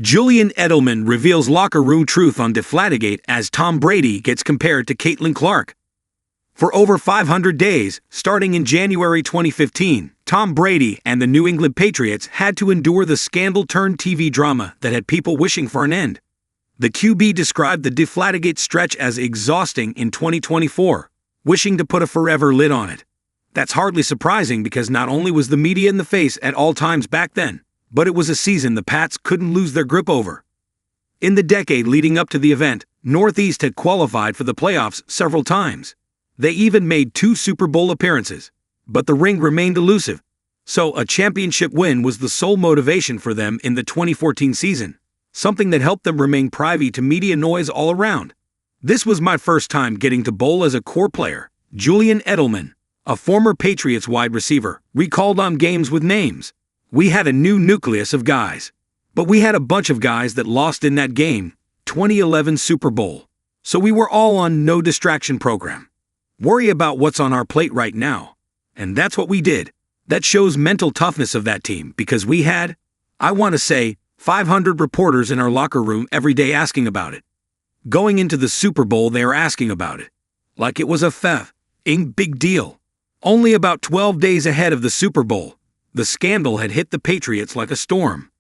Julian Edelman reveals locker room truth on Deflategate as Tom Brady gets compared to Caitlin Clark. For over 500 days, starting in January 2015, Tom Brady and the New England Patriots had to endure the scandal-turned TV drama that had people wishing for an end. The QB described the Deflategate stretch as exhausting in 2024, wishing to put a forever lid on it. That's hardly surprising because not only was the media in the face at all times back then, but it was a season the Pats couldn't lose their grip over. In the decade leading up to the event, Northeast had qualified for the playoffs several times. They even made 2 Super Bowl appearances, but the ring remained elusive, so a championship win was the sole motivation for them in the 2014 season, something that helped them remain privy to media noise all around. "This was my first time getting to bowl as a core player," Julian Edelman, a former Patriots wide receiver, recalled on Games with Names. "We had a new nucleus of guys, but we had a bunch of guys that lost in that game, 2011 Super Bowl, so we were all on no distraction program. Worry about what's on our plate right now." And that's what we did. That shows mental toughness of that team because we had, I want to say, 500 reporters in our locker room every day asking about it. Going into the Super Bowl, they were asking about it. Like it was a big deal. Only about 12 days ahead of the Super Bowl, the scandal had hit the Patriots like a storm.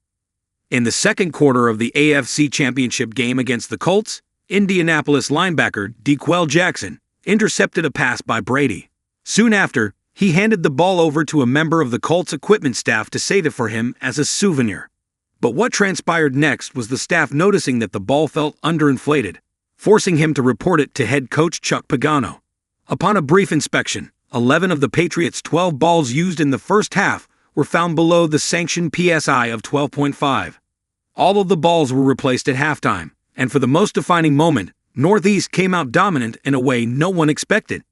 In the second quarter of the AFC Championship game against the Colts, Indianapolis linebacker DeQuell Jackson intercepted a pass by Brady. Soon after, he handed the ball over to a member of the Colts equipment staff to save it for him as a souvenir. But what transpired next was the staff noticing that the ball felt underinflated, forcing him to report it to head coach Chuck Pagano. Upon a brief inspection, 11 of the Patriots' 12 balls used in the first half were found below the sanctioned PSI of 12.5. All of the balls were replaced at halftime, and for the most defining moment, Northeast came out dominant in a way no one expected.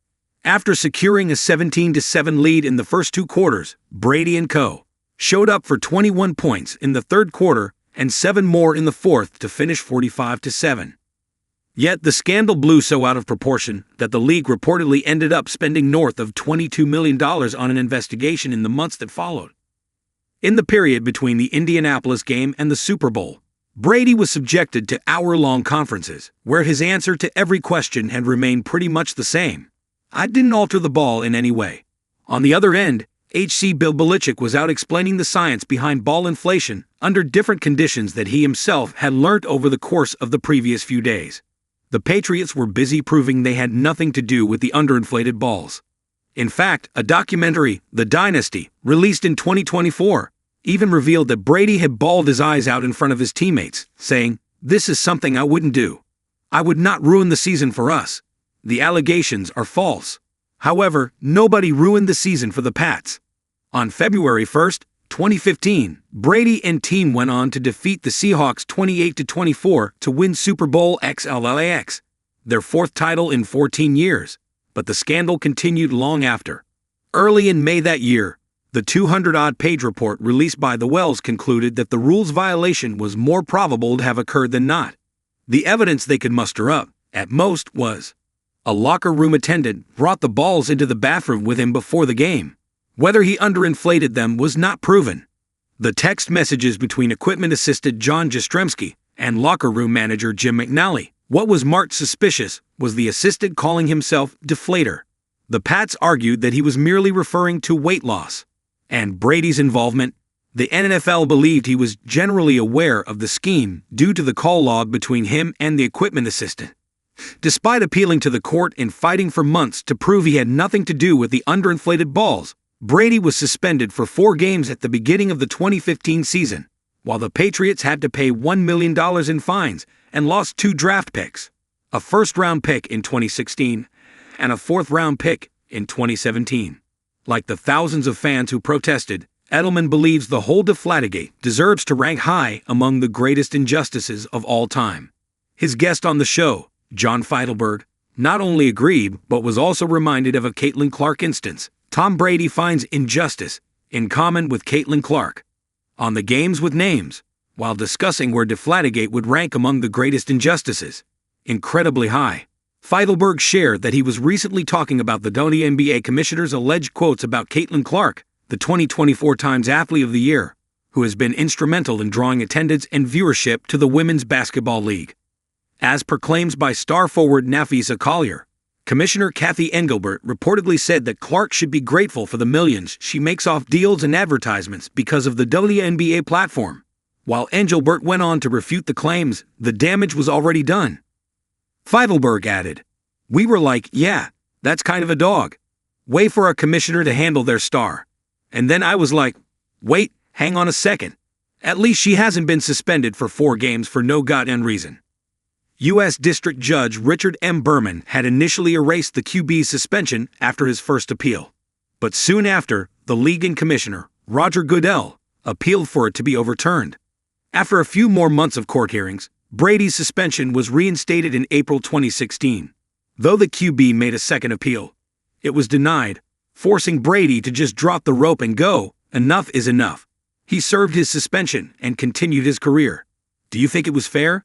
After securing a 17-7 lead in the first 2 quarters, Brady and co. showed up for 21 points in the third quarter and 7 more in the fourth to finish 45-7. Yet the scandal blew so out of proportion that the league reportedly ended up spending north of $22 million on an investigation in the months that followed. In the period between the Indianapolis game and the Super Bowl, Brady was subjected to hour-long conferences, where his answer to every question had remained pretty much the same. "I didn't alter the ball in any way." On the other end, HC Bill Belichick was out explaining the science behind ball inflation under different conditions that he himself had learnt over the course of the previous few days. The Patriots were busy proving they had nothing to do with the underinflated balls. In fact, a documentary, The Dynasty, released in 2024, even revealed that Brady had bawled his eyes out in front of his teammates, saying, "This is something I wouldn't do. I would not ruin the season for us. The allegations are false." However, nobody ruined the season for the Pats. On February 1st, 2015, Brady and team went on to defeat the Seahawks 28-24 to win Super Bowl XLLAX, their 4th title in 14 years, but the scandal continued long after. Early in May that year, the 200-odd page report released by the Wells concluded that the rules violation was more probable to have occurred than not. The evidence they could muster up, at most, was a locker room attendant brought the balls into the bathroom with him before the game. Whether he underinflated them was not proven. The text messages between equipment assistant John Jastrzemski and locker room manager Jim McNally. What was marked suspicious was the assistant calling himself Deflator. The Pats argued that he was merely referring to weight loss. And Brady's involvement, the NFL believed he was generally aware of the scheme due to the call log between him and the equipment assistant. Despite appealing to the court and fighting for months to prove he had nothing to do with the underinflated balls, Brady was suspended for 4 games at the beginning of the 2015 season, while the Patriots had to pay $1 million in fines and lost 2 draft picks, a first-round pick in 2016 and a 4th-round pick in 2017. Like the thousands of fans who protested, Edelman believes the whole Deflategate deserves to rank high among the greatest injustices of all time. His guest on the show, John Feidelberg, not only agreed but was also reminded of a Caitlin Clark instance. Tom Brady finds injustice in common with Caitlin Clark. On the Games with Names, while discussing where Deflategate would rank among the greatest injustices, incredibly high. Feidelberg shared that he was recently talking about the WNBA commissioner's alleged quotes about Caitlin Clark, the 2024 Times Athlete of the Year, who has been instrumental in drawing attendance and viewership to the Women's Basketball League. As per claims by star forward Nafisa Collier, Commissioner Kathy Engelbert reportedly said that Clark should be grateful for the millions she makes off deals and advertisements because of the WNBA platform. While Engelbert went on to refute the claims, the damage was already done. Feivelberg added, "We were like, yeah, that's kind of a dog. Way for a commissioner to handle their star. And then I was like, wait, hang on a second. At least she hasn't been suspended for 4 games for no goddamn reason." U.S. District Judge Richard M. Berman had initially erased the QB's suspension after his first appeal. But soon after, the league and commissioner, Roger Goodell, appealed for it to be overturned. After a few more months of court hearings, Brady's suspension was reinstated in April 2016. Though the QB made a second appeal, it was denied, forcing Brady to just drop the rope and go. Enough is enough. He served his suspension and continued his career. Do you think it was fair?